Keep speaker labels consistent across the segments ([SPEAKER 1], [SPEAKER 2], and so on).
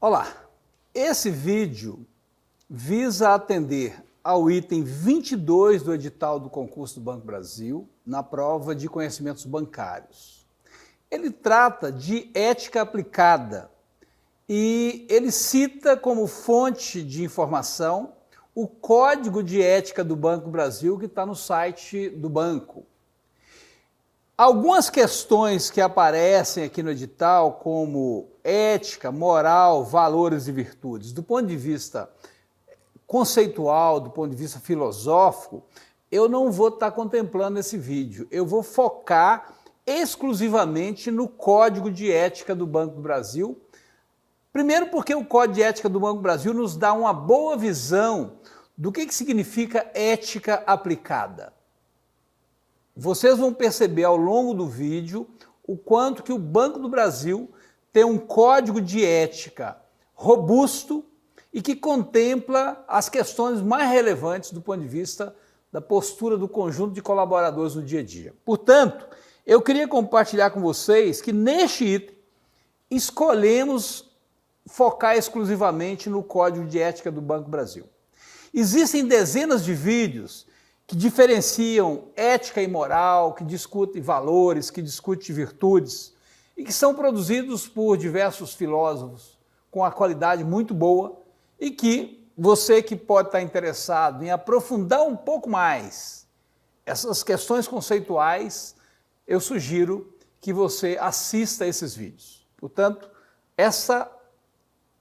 [SPEAKER 1] Olá, esse vídeo visa atender ao item 22 do edital do concurso do Banco do Brasil, na prova de conhecimentos bancários. Ele trata de ética aplicada e ele cita como fonte de informação o Código de Ética do Banco do Brasil, que está no site do banco. Algumas questões que aparecem aqui no edital, como ética, moral, valores e virtudes, do ponto de vista conceitual, do ponto de vista filosófico, eu não vou estar contemplando nesse vídeo. Eu vou focar exclusivamente no Código de Ética do Banco do Brasil. Primeiro porque o Código de Ética do Banco do Brasil nos dá uma boa visão do que significa ética aplicada. Vocês vão perceber ao longo do vídeo o quanto que o Banco do Brasil tem um código de ética robusto e que contempla as questões mais relevantes do ponto de vista da postura do conjunto de colaboradores no dia a dia. Portanto, eu queria compartilhar com vocês que neste item escolhemos focar exclusivamente no Código de Ética do Banco do Brasil. Existem dezenas de vídeos que diferenciam ética e moral, que discutem valores, que discutem virtudes, e que são produzidos por diversos filósofos com a qualidade muito boa, e que você que pode estar interessado em aprofundar um pouco mais essas questões conceituais, eu sugiro que você assista a esses vídeos. Portanto, essa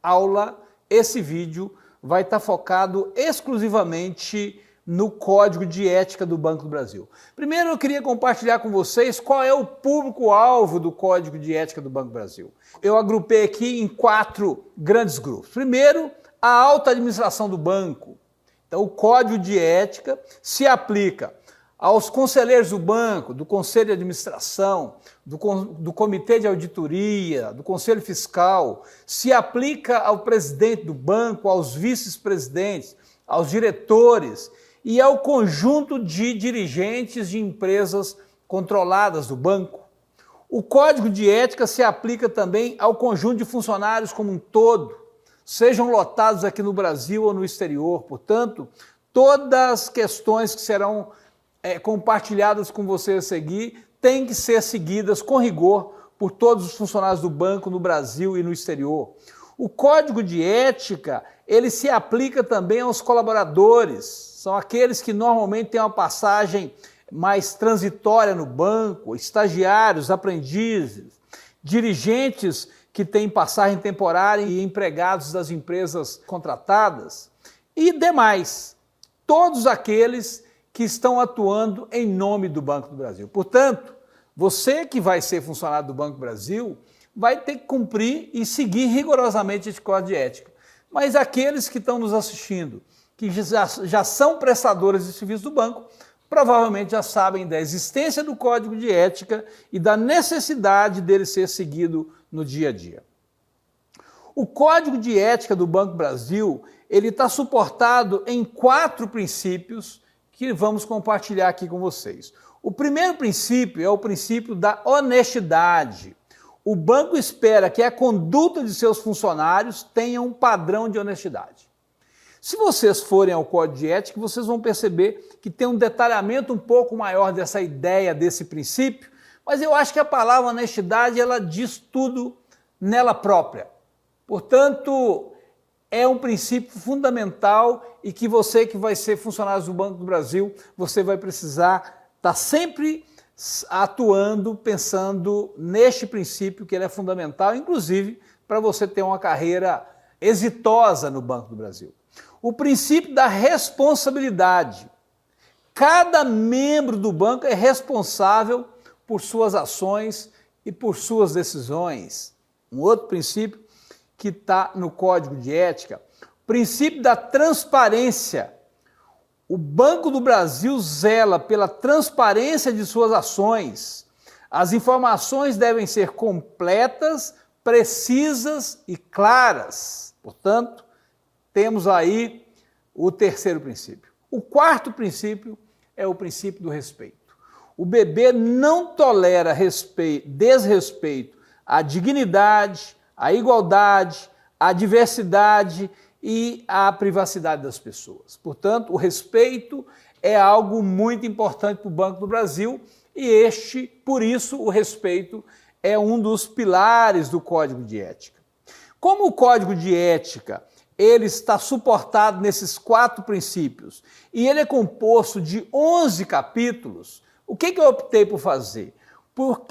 [SPEAKER 1] aula, esse vídeo, vai estar focado exclusivamente no Código de Ética do Banco do Brasil. Primeiro, eu queria compartilhar com vocês qual é o público-alvo do Código de Ética do Banco do Brasil. Eu agrupei aqui em 4 grandes grupos. Primeiro, a alta administração do banco. Então, o Código de Ética se aplica aos conselheiros do banco, do Conselho de Administração, do Comitê de Auditoria, do Conselho Fiscal, se aplica ao presidente do banco, aos vice-presidentes, aos diretores e ao conjunto de dirigentes de empresas controladas do banco. O Código de Ética se aplica também ao conjunto de funcionários como um todo, sejam lotados aqui no Brasil ou no exterior. Portanto, todas as questões que serão compartilhadas com você a seguir têm que ser seguidas com rigor por todos os funcionários do banco no Brasil e no exterior. O Código de Ética, ele se aplica também aos colaboradores, são aqueles que normalmente têm uma passagem mais transitória no banco, estagiários, aprendizes, dirigentes que têm passagem temporária e empregados das empresas contratadas e demais, todos aqueles que estão atuando em nome do Banco do Brasil. Portanto, você que vai ser funcionário do Banco do Brasil vai ter que cumprir e seguir rigorosamente esse Código de Ética. Mas aqueles que estão nos assistindo, que já são prestadores de serviço do banco, provavelmente já sabem da existência do Código de Ética e da necessidade dele ser seguido no dia a dia. O Código de Ética do Banco do Brasil, ele está suportado em 4 princípios que vamos compartilhar aqui com vocês. O primeiro princípio é o princípio da honestidade. O banco espera que a conduta de seus funcionários tenha um padrão de honestidade. Se vocês forem ao Código de Ética, vocês vão perceber que tem um detalhamento um pouco maior dessa ideia, desse princípio, mas eu acho que a palavra honestidade, ela diz tudo nela própria. Portanto, é um princípio fundamental e que você que vai ser funcionário do Banco do Brasil, você vai precisar estar sempre atuando, pensando neste princípio, que ele é fundamental, inclusive para você ter uma carreira exitosa no Banco do Brasil. O princípio da responsabilidade. Cada membro do banco é responsável por suas ações e por suas decisões. Um outro princípio que está no Código de Ética, princípio da transparência. O Banco do Brasil zela pela transparência de suas ações. As informações devem ser completas, precisas e claras. Portanto, temos aí o terceiro princípio. O quarto princípio é o princípio do respeito. O BB não tolera desrespeito à dignidade, à igualdade, a diversidade e a privacidade das pessoas. Portanto, o respeito é algo muito importante para o Banco do Brasil e por isso, o respeito é um dos pilares do Código de Ética. Como o Código de Ética ele está suportado nesses 4 princípios e ele é composto de 11 capítulos, o que eu optei por fazer?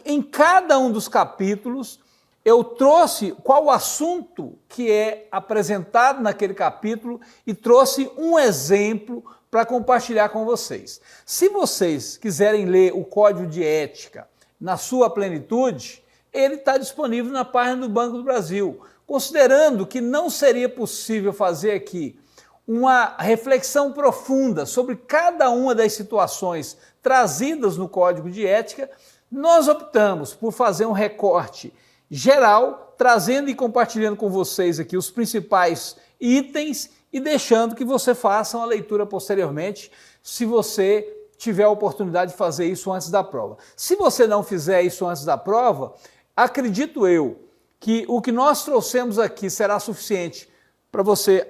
[SPEAKER 1] Em cada um dos capítulos, eu trouxe qual o assunto que é apresentado naquele capítulo e trouxe um exemplo para compartilhar com vocês. Se vocês quiserem ler o Código de Ética na sua plenitude, ele está disponível na página do Banco do Brasil. Considerando que não seria possível fazer aqui uma reflexão profunda sobre cada uma das situações trazidas no Código de Ética, nós optamos por fazer um recorte geral, trazendo e compartilhando com vocês aqui os principais itens e deixando que você faça uma leitura posteriormente, se você tiver a oportunidade de fazer isso antes da prova. Se você não fizer isso antes da prova, acredito eu que o que nós trouxemos aqui será suficiente para você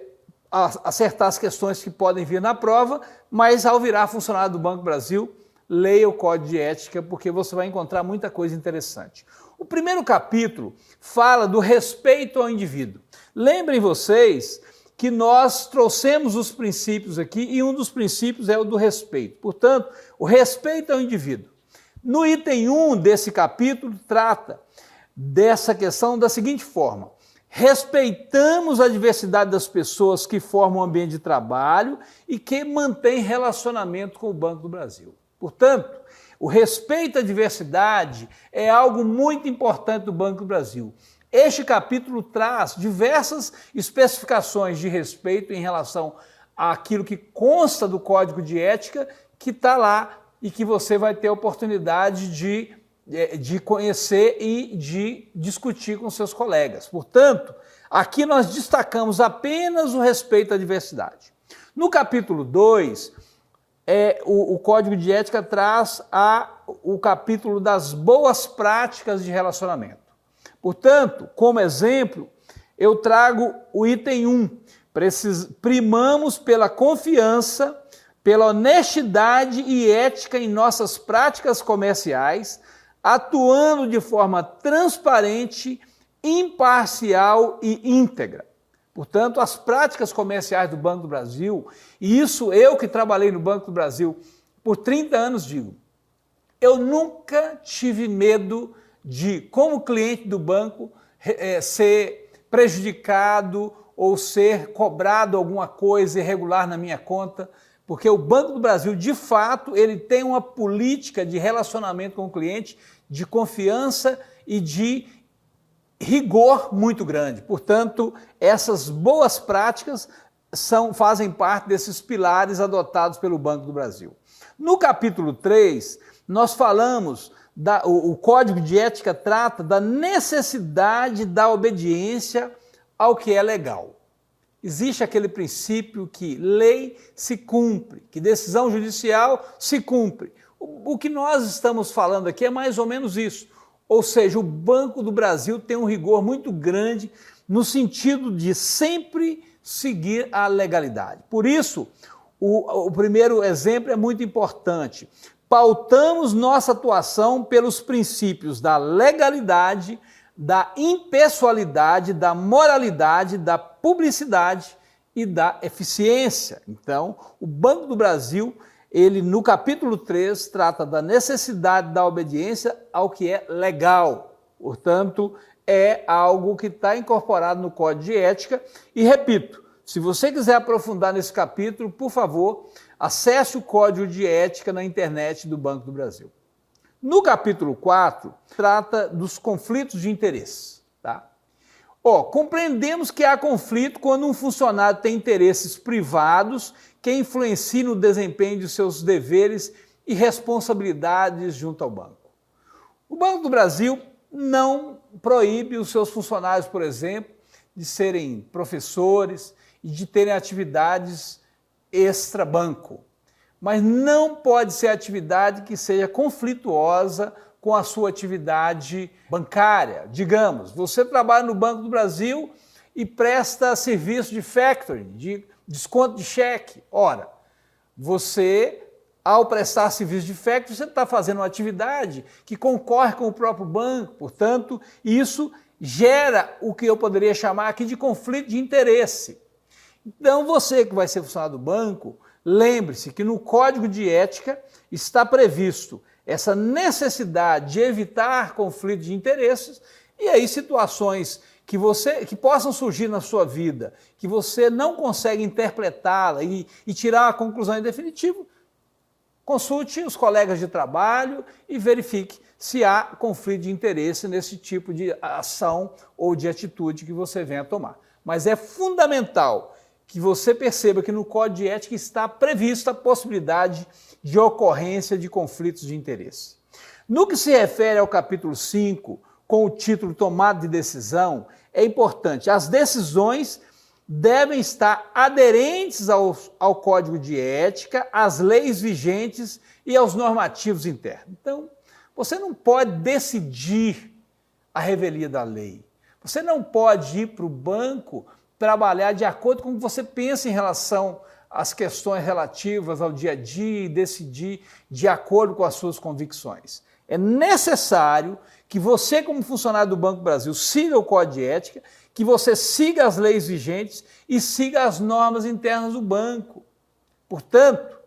[SPEAKER 1] acertar as questões que podem vir na prova, mas ao virar funcionário do Banco do Brasil, leia o Código de Ética, porque você vai encontrar muita coisa interessante. O primeiro capítulo fala do respeito ao indivíduo. Lembrem vocês que nós trouxemos os princípios aqui e um dos princípios é o do respeito. Portanto, o respeito ao indivíduo. No item 1 desse capítulo trata dessa questão da seguinte forma: respeitamos a diversidade das pessoas que formam o ambiente de trabalho e que mantêm relacionamento com o Banco do Brasil. Portanto, o respeito à diversidade é algo muito importante do Banco do Brasil. Este capítulo traz diversas especificações de respeito em relação àquilo que consta do Código de Ética, que está lá e que você vai ter a oportunidade de conhecer e de discutir com seus colegas. Portanto, aqui nós destacamos apenas o respeito à diversidade. No capítulo 2, o Código de Ética traz o capítulo das boas práticas de relacionamento. Portanto, como exemplo, eu trago o item 1. Primamos pela confiança, pela honestidade e ética em nossas práticas comerciais, atuando de forma transparente, imparcial e íntegra. Portanto, as práticas comerciais do Banco do Brasil, e isso eu que trabalhei no Banco do Brasil por 30 anos digo, eu nunca tive medo de, como cliente do banco, ser prejudicado ou ser cobrado alguma coisa irregular na minha conta, porque o Banco do Brasil, de fato, ele tem uma política de relacionamento com o cliente, de confiança e de rigor muito grande. Portanto, essas boas práticas fazem parte desses pilares adotados pelo Banco do Brasil. No capítulo 3, nós falamos, o Código de Ética trata da necessidade da obediência ao que é legal. Existe aquele princípio que lei se cumpre, que decisão judicial se cumpre. O que nós estamos falando aqui é mais ou menos isso. Ou seja, o Banco do Brasil tem um rigor muito grande no sentido de sempre seguir a legalidade. Por isso, o primeiro exemplo é muito importante. Pautamos nossa atuação pelos princípios da legalidade, da impessoalidade, da moralidade, da publicidade e da eficiência. Então, o Banco do Brasil, ele no capítulo 3, trata da necessidade da obediência ao que é legal. Portanto, é algo que está incorporado no Código de Ética. E repito, se você quiser aprofundar nesse capítulo, por favor, acesse o Código de Ética na internet do Banco do Brasil. No capítulo 4, trata dos conflitos de interesse. Tá? Compreendemos que há conflito quando um funcionário tem interesses privados que influenciam no desempenho de seus deveres e responsabilidades junto ao banco. O Banco do Brasil não proíbe os seus funcionários, por exemplo, de serem professores e de terem atividades extra-banco. Mas não pode ser atividade que seja conflituosa com a sua atividade bancária. Digamos, você trabalha no Banco do Brasil e presta serviço de factoring, de desconto de cheque. Ora, você, ao prestar serviço de factoring, você está fazendo uma atividade que concorre com o próprio banco, portanto, isso gera o que eu poderia chamar aqui de conflito de interesse. Então, você que vai ser funcionário do banco, lembre-se que no Código de Ética está previsto essa necessidade de evitar conflitos de interesses e aí situações que possam surgir na sua vida, que você não consegue interpretá-la e tirar a conclusão em definitivo, consulte os colegas de trabalho e verifique se há conflito de interesse nesse tipo de ação ou de atitude que você venha tomar. Mas é fundamental que você perceba que no Código de Ética está prevista a possibilidade de ocorrência de conflitos de interesse. No que se refere ao capítulo 5, com o título Tomada de Decisão, é importante, as decisões devem estar aderentes ao Código de Ética, às leis vigentes e aos normativos internos. Então, você não pode decidir a revelia da lei. Você não pode ir para o banco trabalhar de acordo com o que você pensa em relação às questões relativas ao dia a dia e decidir de acordo com as suas convicções. É necessário que você, como funcionário do Banco do Brasil, siga o Código de Ética, que você siga as leis vigentes e siga as normas internas do banco. Portanto,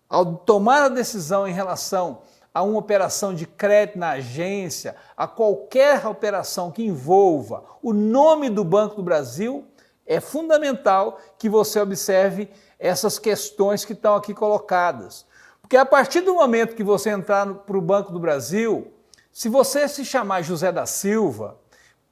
[SPEAKER 1] ao tomar a decisão em relação a uma operação de crédito na agência, a qualquer operação que envolva o nome do Banco do Brasil, é fundamental que você observe essas questões que estão aqui colocadas. Porque a partir do momento que você entrar para o Banco do Brasil, se você se chamar José da Silva,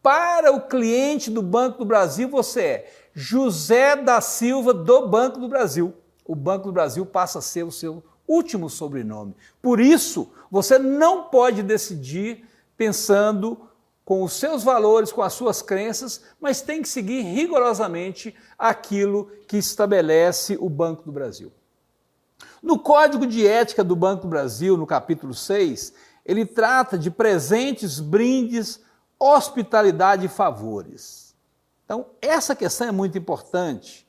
[SPEAKER 1] para o cliente do Banco do Brasil você é José da Silva do Banco do Brasil. O Banco do Brasil passa a ser o seu último sobrenome. Por isso, você não pode decidir pensando com os seus valores, com as suas crenças, mas tem que seguir rigorosamente aquilo que estabelece o Banco do Brasil. No Código de Ética do Banco do Brasil, no capítulo 6, ele trata de presentes, brindes, hospitalidade e favores. Então, essa questão é muito importante,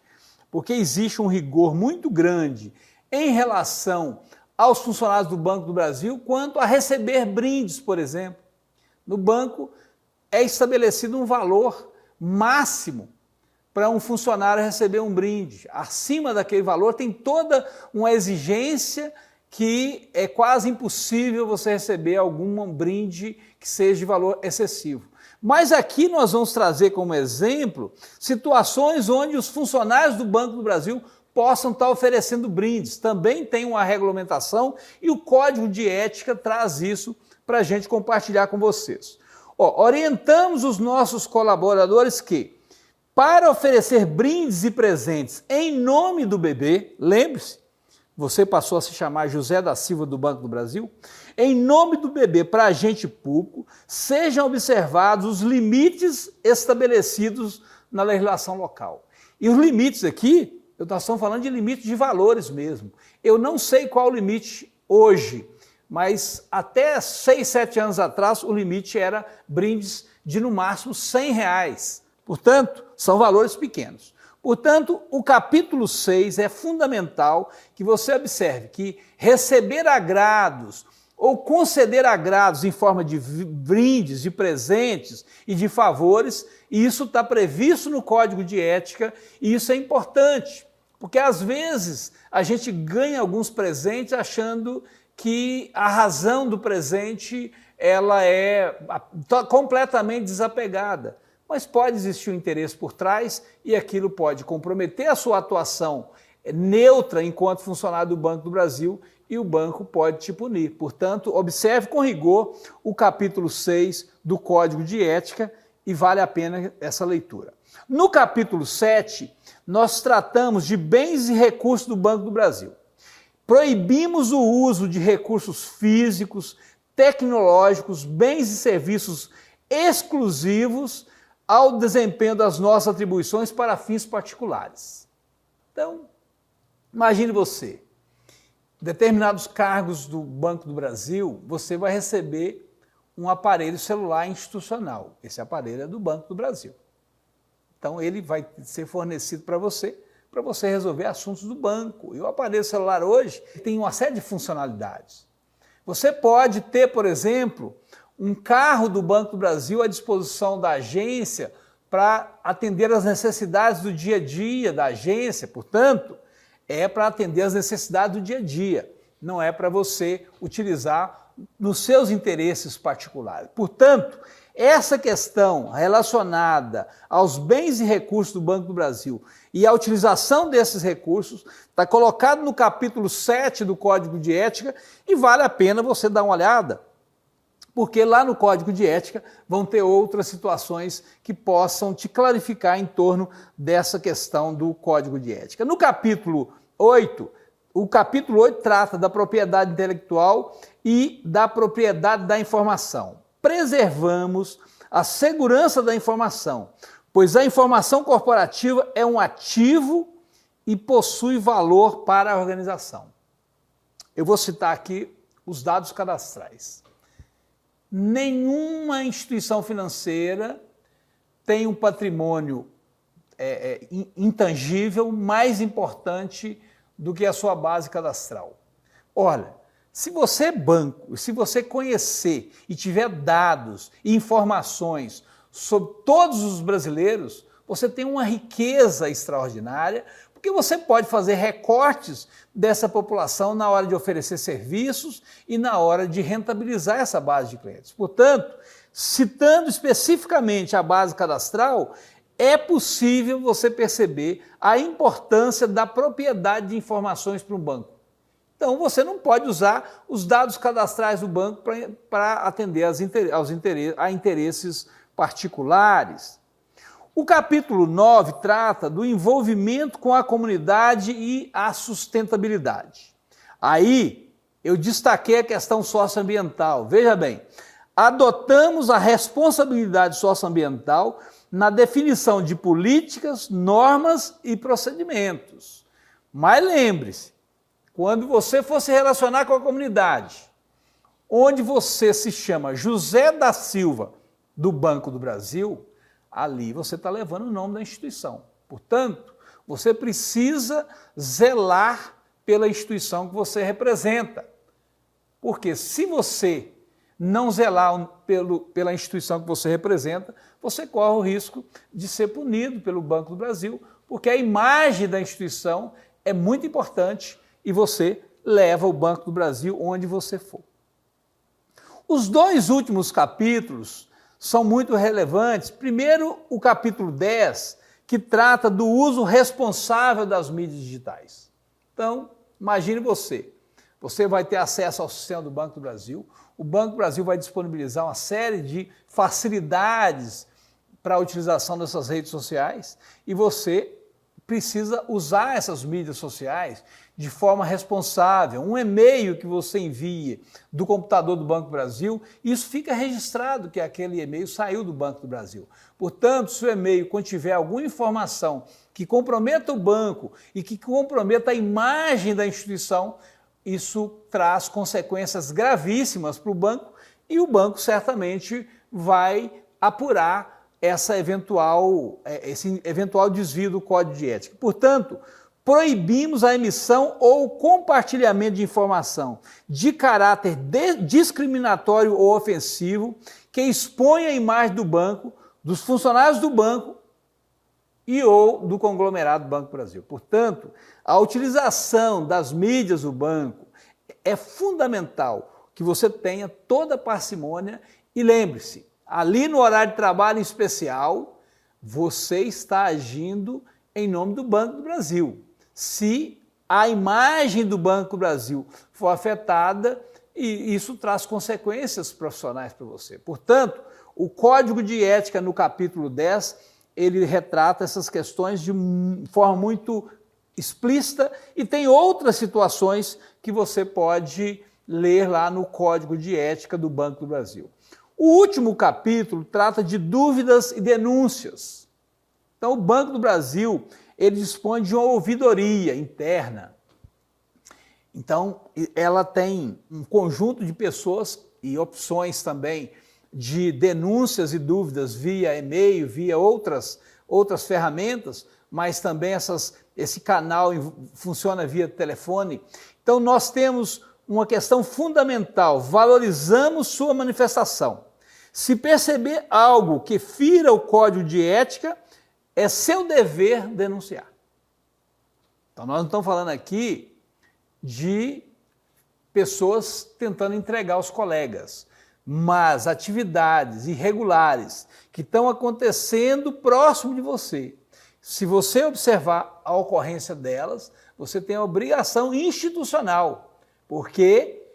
[SPEAKER 1] porque existe um rigor muito grande em relação aos funcionários do Banco do Brasil quanto a receber brindes, por exemplo. No banco é estabelecido um valor máximo para um funcionário receber um brinde. Acima daquele valor tem toda uma exigência que é quase impossível você receber algum brinde que seja de valor excessivo. Mas aqui nós vamos trazer como exemplo situações onde os funcionários do Banco do Brasil possam estar oferecendo brindes. Também tem uma regulamentação e o Código de Ética traz isso para a gente compartilhar com vocês. Orientamos os nossos colaboradores que, para oferecer brindes e presentes em nome do bebê, lembre-se, você passou a se chamar José da Silva do Banco do Brasil, em nome do bebê para agente público, sejam observados os limites estabelecidos na legislação local. E os limites aqui, nós estamos falando de limites de valores mesmo. Eu não sei qual o limite hoje, mas até 6, 7 anos atrás o limite era brindes de no máximo R$100. Portanto, são valores pequenos. Portanto, o capítulo 6 é fundamental que você observe que receber agrados ou conceder agrados em forma de brindes, de presentes e de favores, e isso está previsto no Código de Ética e isso é importante, porque às vezes a gente ganha alguns presentes achando que a razão do presente ela é completamente desapegada. Mas pode existir um interesse por trás e aquilo pode comprometer a sua atuação neutra enquanto funcionário do Banco do Brasil e o banco pode te punir. Portanto, observe com rigor o capítulo 6 do Código de Ética e vale a pena essa leitura. No capítulo 7, nós tratamos de bens e recursos do Banco do Brasil. Proibimos o uso de recursos físicos, tecnológicos, bens e serviços exclusivos ao desempenho das nossas atribuições para fins particulares. Então, imagine você, determinados cargos do Banco do Brasil, você vai receber um aparelho celular institucional. Esse aparelho é do Banco do Brasil. Então ele vai ser fornecido para você resolver assuntos do banco. E o aparelho celular hoje tem uma série de funcionalidades. Você pode ter, por exemplo, um carro do Banco do Brasil à disposição da agência para atender às necessidades do dia a dia da agência, portanto, é para atender às necessidades do dia a dia, não é para você utilizar nos seus interesses particulares. Portanto, essa questão relacionada aos bens e recursos do Banco do Brasil e a utilização desses recursos está colocado no capítulo 7 do Código de Ética e vale a pena você dar uma olhada, porque lá no Código de Ética vão ter outras situações que possam te clarificar em torno dessa questão do Código de Ética. No capítulo 8, o capítulo 8 trata da propriedade intelectual e da propriedade da informação. Preservamos a segurança da informação, pois a informação corporativa é um ativo e possui valor para a organização. Eu vou citar aqui os dados cadastrais. Nenhuma instituição financeira tem um patrimônio intangível mais importante do que a sua base cadastral. Olha, se você é banco, se você conhecer e tiver dados e informações sobre todos os brasileiros, você tem uma riqueza extraordinária, porque você pode fazer recortes dessa população na hora de oferecer serviços e na hora de rentabilizar essa base de clientes. Portanto, citando especificamente a base cadastral, é possível você perceber a importância da propriedade de informações para um banco. Então, você não pode usar os dados cadastrais do banco para atender a interesses particulares. O capítulo 9 trata do envolvimento com a comunidade e a sustentabilidade. Aí, eu destaquei a questão socioambiental. Veja bem, adotamos a responsabilidade socioambiental na definição de políticas, normas e procedimentos. Mas lembre-se, quando você for se relacionar com a comunidade, onde você se chama José da Silva, do Banco do Brasil, ali você está levando o nome da instituição. Portanto, você precisa zelar pela instituição que você representa. Porque se você não zelar pela instituição que você representa, você corre o risco de ser punido pelo Banco do Brasil, porque a imagem da instituição é muito importante e você leva o Banco do Brasil onde você for. Os dois últimos capítulos são muito relevantes. Primeiro, o capítulo 10, que trata do uso responsável das mídias digitais. Então, imagine você vai ter acesso ao sistema do Banco do Brasil, o Banco do Brasil vai disponibilizar uma série de facilidades para a utilização dessas redes sociais e você precisa usar essas mídias sociais de forma responsável. Um e-mail que você envia do computador do Banco do Brasil, isso fica registrado que aquele e-mail saiu do Banco do Brasil. Portanto, se o e-mail contiver alguma informação que comprometa o banco e que comprometa a imagem da instituição, isso traz consequências gravíssimas para o banco e o banco certamente vai apurar esse eventual desvio do Código de Ética. Portanto, proibimos a emissão ou compartilhamento de informação de caráter discriminatório ou ofensivo que exponha a imagem do banco, dos funcionários do banco e ou do conglomerado Banco do Brasil. Portanto, a utilização das mídias do banco é fundamental que você tenha toda a parcimônia e lembre-se, ali no horário de trabalho em especial, você está agindo em nome do Banco do Brasil. Se a imagem do Banco do Brasil for afetada, e isso traz consequências profissionais para você. Portanto, o Código de Ética no capítulo 10, ele retrata essas questões de forma muito explícita e tem outras situações que você pode ler lá no Código de Ética do Banco do Brasil. O último capítulo trata de dúvidas e denúncias. Então, o Banco do Brasil, ele dispõe de uma ouvidoria interna. Então, ela tem um conjunto de pessoas e opções também de denúncias e dúvidas via e-mail, via outras outras ferramentas, mas também esse canal funciona via telefone. Então nós temos uma questão fundamental: valorizamos sua manifestação. Se perceber algo que fira o código de ética, é seu dever denunciar. Então nós não estamos falando aqui de pessoas tentando entregar aos colegas, mas atividades irregulares que estão acontecendo próximo de você. Se você observar a ocorrência delas, você tem a obrigação institucional, porque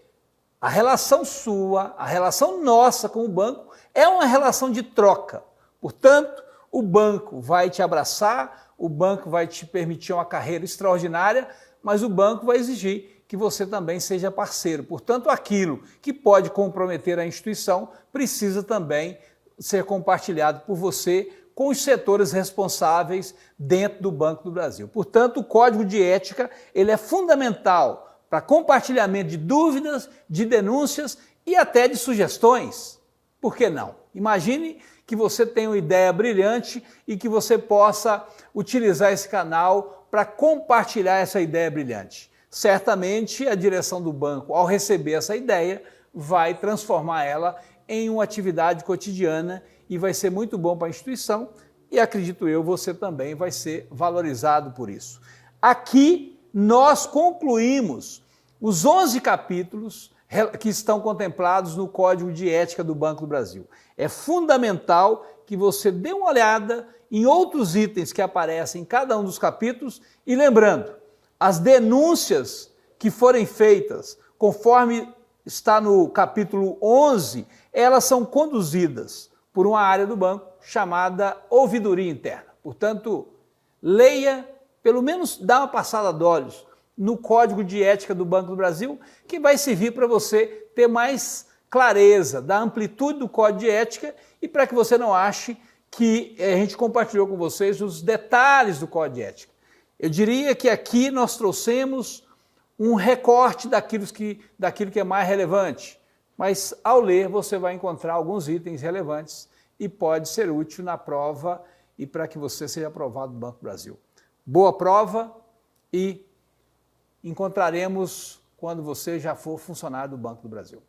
[SPEAKER 1] a relação sua, a relação nossa com o banco é uma relação de troca. Portanto, o banco vai te abraçar, o banco vai te permitir uma carreira extraordinária, mas o banco vai exigir que você também seja parceiro. Portanto, aquilo que pode comprometer a instituição precisa também ser compartilhado por você com os setores responsáveis dentro do Banco do Brasil. Portanto, o Código de Ética ele é fundamental para compartilhamento de dúvidas, de denúncias e até de sugestões. Por que não? Imagine que você tenha uma ideia brilhante e que você possa utilizar esse canal para compartilhar essa ideia brilhante. Certamente a direção do banco, ao receber essa ideia, vai transformar ela em uma atividade cotidiana e vai ser muito bom para a instituição e, acredito eu, você também vai ser valorizado por isso. Aqui nós concluímos os 11 capítulos que estão contemplados no Código de Ética do Banco do Brasil. É fundamental que você dê uma olhada em outros itens que aparecem em cada um dos capítulos e lembrando, as denúncias que forem feitas, conforme está no capítulo 11, elas são conduzidas por uma área do banco chamada ouvidoria interna. Portanto, leia, pelo menos dá uma passada de olhos no Código de Ética do Banco do Brasil, que vai servir para você ter mais clareza da amplitude do Código de Ética e para que você não ache que a gente compartilhou com vocês os detalhes do Código de Ética. Eu diria que aqui nós trouxemos um recorte daquilo que é mais relevante, mas ao ler você vai encontrar alguns itens relevantes e pode ser útil na prova e para que você seja aprovado no Banco do Brasil. Boa prova e encontraremos quando você já for funcionário do Banco do Brasil.